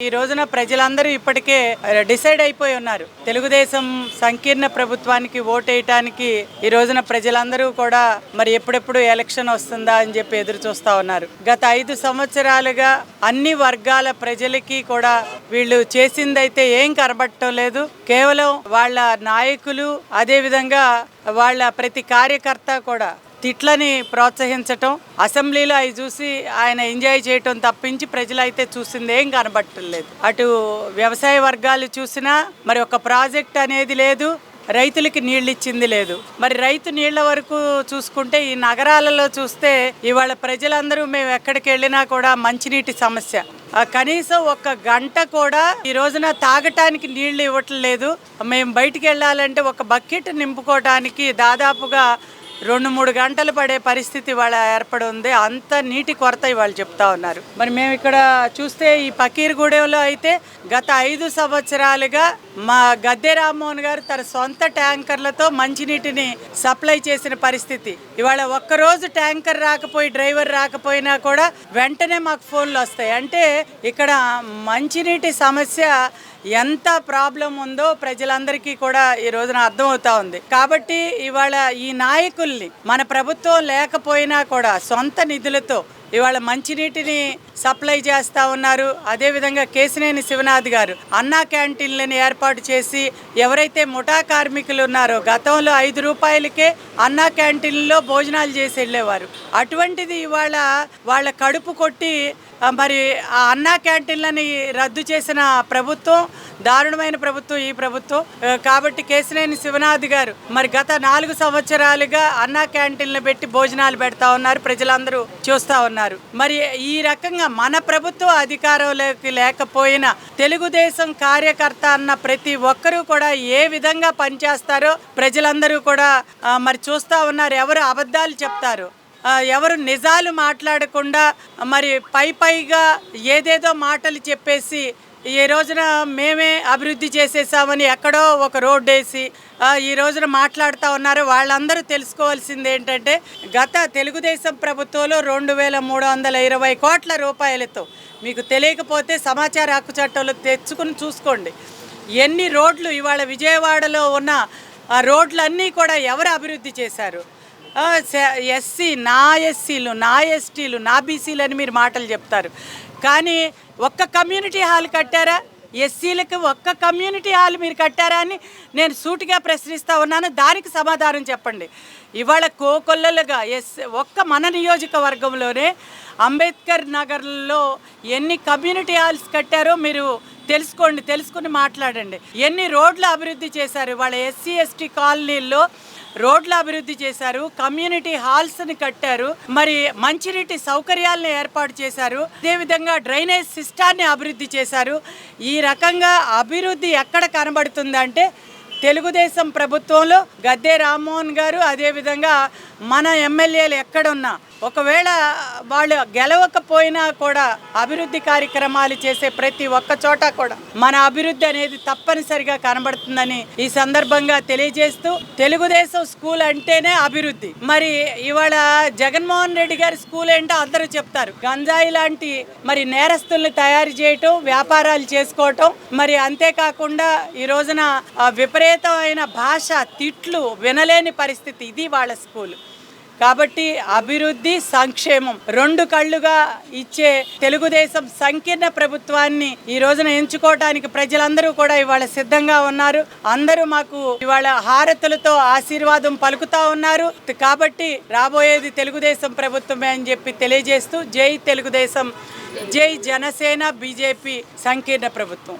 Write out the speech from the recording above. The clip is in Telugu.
ఈ రోజున ప్రజలందరూ ఇప్పటికే డిసైడ్ అయిపోయి ఉన్నారు. తెలుగుదేశం సంకీర్ణ ప్రభుత్వానికి ఓటేయటానికి ఈ రోజున ప్రజలందరూ కూడా మరి ఎప్పుడెప్పుడు ఎలక్షన్ వస్తుందా అని చెప్పి ఎదురు చూస్తా ఉన్నారు. గత 5 సంవత్సరాలుగా అన్ని వర్గాల ప్రజలకి కూడా వీళ్ళు చేసిందైతే ఏం కనబడటం లేదు. కేవలం వాళ్ళ నాయకులు అదే విధంగా వాళ్ళ ప్రతి కార్యకర్త కూడా తిట్లని ప్రోత్సహించటం, అసెంబ్లీలో అవి చూసి ఆయన ఎంజాయ్ చేయటం తప్పించి ప్రజలైతే చూసింది ఏం కనబట్టలేదు. అటు వ్యవసాయ వర్గాలు చూసినా మరి ఒక ప్రాజెక్ట్ అనేది లేదు, రైతులకి నీళ్ళు ఇచ్చింది లేదు. మరి రైతు నీళ్ల వరకు చూసుకుంటే ఈ నగరాలలో చూస్తే ఇవాళ ప్రజలందరూ మేము ఎక్కడికి వెళ్ళినా కూడా మంచినీటి సమస్య. కనీసం 1 గంట కూడా ఈ రోజున తాగటానికి నీళ్లు ఇవ్వట్లేదు. మేము బయటికి వెళ్ళాలంటే ఒక బకెట్ నింపుకోవడానికి దాదాపుగా 2-3 గంటలు పడే పరిస్థితి ఇవాళ ఏర్పడి ఉంది. అంత నీటి కొరత ఇవాళ చెప్తా ఉన్నారు. మరి మేము ఇక్కడ చూస్తే ఈ పకీర్గూడెంలో అయితే గత 5 సంవత్సరాలుగా మా గద్దె రామ్మోహన్ గారు తన సొంత ట్యాంకర్లతో మంచినీటిని సప్లై చేసిన పరిస్థితి. ఇవాళ ఒక్కరోజు ట్యాంకర్ రాకపోయి డ్రైవర్ రాకపోయినా కూడా వెంటనే మాకు ఫోన్లు వస్తాయి. అంటే ఇక్కడ మంచినీటి సమస్య ఎంత ప్రాబ్లం ఉందో ప్రజలందరికీ కూడా ఈ రోజున అర్థమవుతా ఉంది. కాబట్టి ఇవాళ ఈ నాయకుల్ని మన ప్రభుత్వం లేకపోయినా కూడా సొంత నిధులతో ఇవాళ మంచినీటిని సప్లై చేస్తూ ఉన్నారు. అదేవిధంగా కేశినేని శివనాథ్ గారు అన్నా క్యాంటీన్లను ఏర్పాటు చేసి ఎవరైతే ముఠా కార్మికులు ఉన్నారో గతంలో 5 రూపాయలకే అన్నా క్యాంటీన్లో భోజనాలు చేసి వెళ్ళేవారు. అటువంటిది ఇవాళ వాళ్ళ కడుపు కొట్టి మరి ఆ అన్నా క్యాంటీన్లని రద్దు చేసిన ప్రభుత్వం దారుణమైన ప్రభుత్వం ఈ ప్రభుత్వం. కాబట్టి కేశినేని శివనాథ్ గారు మరి గత 4 సంవత్సరాలుగా అన్నా క్యాంటీన్లు పెట్టి భోజనాలు పెడతా ఉన్నారు, ప్రజలందరూ చూస్తూ ఉన్నారు. మరి ఈ రకంగా మన ప్రభుత్వం అధికారంలోకి లేకపోయినా తెలుగుదేశం కార్యకర్త అన్న ప్రతి ఒక్కరూ కూడా ఏ విధంగా పనిచేస్తారో ప్రజలందరూ కూడా మరి చూస్తూ ఉన్నారు. ఎవరు అబద్ధాలు చెప్తారు, ఎవరు నిజాలు మాట్లాడకుండా మరి పైగా ఏదేదో మాటలు చెప్పేసి ఈ రోజున మేమే అభివృద్ధి చేసేసామని ఎక్కడో ఒక రోడ్డు వేసి ఈ రోజున మాట్లాడుతూ ఉన్నారు. వాళ్ళందరూ తెలుసుకోవాల్సింది ఏంటంటే గత తెలుగుదేశం ప్రభుత్వంలో 2320 కోట్ల రూపాయలతో, మీకు తెలియకపోతే సమాచార హక్కు చట్టంలో తెచ్చుకుని చూసుకోండి, ఎన్ని రోడ్లు ఇవాళ విజయవాడలో ఉన్న రోడ్లన్నీ కూడా ఎవరు అభివృద్ధి చేశారు. ఎస్సీలు నా ఎస్టీలు నా బీసీలు అని మీరు మాటలు చెప్తారు, కానీ ఒక్క కమ్యూనిటీ హాల్ కట్టారా? ఎస్సీలకు ఒక్క కమ్యూనిటీ హాల్ మీరు కట్టారా అని నేను సూటిగా ప్రశ్నిస్తూ ఉన్నాను. దానికి సమాధానం చెప్పండి. ఇవాళ కోకొల్లలుగా ఒక్క మన నియోజకవర్గంలోనే అంబేద్కర్ నగర్లో ఎన్ని కమ్యూనిటీ హాల్స్ కట్టారో మీరు తెలుసుకోండి, తెలుసుకుని మాట్లాడండి. ఎన్ని రోడ్లు అభివృద్ధి చేశారు. ఇవాళ ఎస్సీ ఎస్టీ కాలనీల్లో రోడ్లు అభివృద్ధి చేశారు, కమ్యూనిటీ హాల్స్ని కట్టారు, మరి మంచినీటి సౌకర్యాలను ఏర్పాటు చేశారు, అదేవిధంగా డ్రైనేజ్ సిస్టాన్ని అభివృద్ధి చేశారు. ఈ రకంగా అభివృద్ధి ఎక్కడ కనబడుతుందంటే తెలుగుదేశం ప్రభుత్వంలో గద్దె రామ్మోహన్ గారు అదేవిధంగా మన ఎమ్మెల్యేలు ఎక్కడున్నా ఒకవేళ వాళ్ళు గెలవకపోయినా కూడా అభివృద్ధి కార్యక్రమాలు చేసే ప్రతి ఒక్క చోట కూడా మన అభివృద్ధి అనేది తప్పనిసరిగా కనబడుతుందని ఈ సందర్భంగా తెలియజేస్తూ, తెలుగుదేశం స్కూల్ అంటేనే అభివృద్ధి. మరి ఇవాళ జగన్మోహన్ రెడ్డి గారి స్కూల్ ఏంటో అందరూ చెప్తారు. గంజాయి లాంటి మరి నేరస్తుల్ని తయారు చేయటం, వ్యాపారాలు చేసుకోవటం, మరి అంతేకాకుండా ఈ రోజున విపరీతమైన భాష తిట్లు వినలేని పరిస్థితి. ఇది వాళ్ళ స్కూల్. కాబట్టి అభివృద్ధి సంక్షేమం 2 కళ్ళుగా ఇచ్చే తెలుగుదేశం సంకీర్ణ ప్రభుత్వాన్ని ఈ రోజున ఎంచుకోవడానికి ప్రజలందరూ కూడా ఇవాళ సిద్ధంగా ఉన్నారు. అందరూ మాకు ఇవాళ హారతులతో ఆశీర్వాదం పలుకుతా ఉన్నారు. కాబట్టి రాబోయేది తెలుగుదేశం ప్రభుత్వమే అని చెప్పి తెలియజేస్తూ జై తెలుగుదేశం, జై జనసేన, బీజేపీ సంకీర్ణ ప్రభుత్వం.